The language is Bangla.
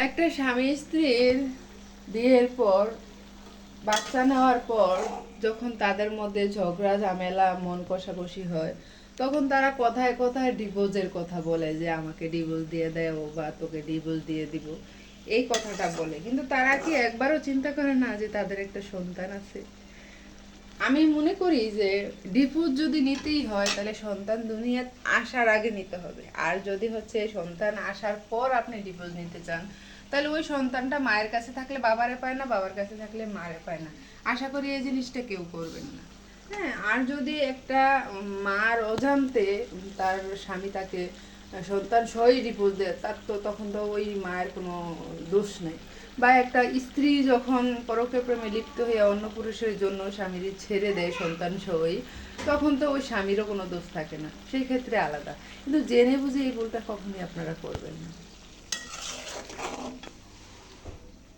একটা স্বামী স্ত্রীর বিয়ের পর, বাচ্চা নেওয়ার পর, যখন তাদের মধ্যে ঝগড়া ঝামেলা মন কষাকষি হয়, তখন তারা কথায় কথায় ডিভোর্সের কথা বলে যে আমাকে ডিভোর্স দিয়ে দেও বা তোকে ডিভোর্স দিয়ে দিব, এই কথাটা বলে। কিন্তু তারা কি একবারও চিন্তা করে না যে তাদের একটা সন্তান আছে? আমি মনে করি যে ডিভোর্স যদি নিতেই হয় তাহলে সন্তান দুনিয়াতে আসার আগে নিতে হবে। আর যদি হচ্ছে সন্তান আসার পর আপনি ডিভোর্স নিতে চান, তাহলে ওই সন্তানটা মায়ের কাছে থাকলে বাবারে পায় না, বাবার কাছে থাকলে মারে পায় না। আশা করি এই জিনিসটা কেউ করবেন না। হ্যাঁ, আর যদি একটা মার অজান্তে তার স্বামী তাকে সন্তান সহই ডিভোর্স দেয়, তার তো তখন তো ওই মায়ের কোনো দোষ নেই। বা একটা স্ত্রী যখন পরকে প্রেমে লিপ্ত হয়ে অন্য পুরুষের জন্য স্বামীর ছেড়ে দেয় সন্তান সহই, তখন তো ওই স্বামীরও কোনো দোষ থাকে না, সেই ক্ষেত্রে আলাদা। কিন্তু জেনে বুঝে এই ভুলটা কখনই আপনারা করবেন না।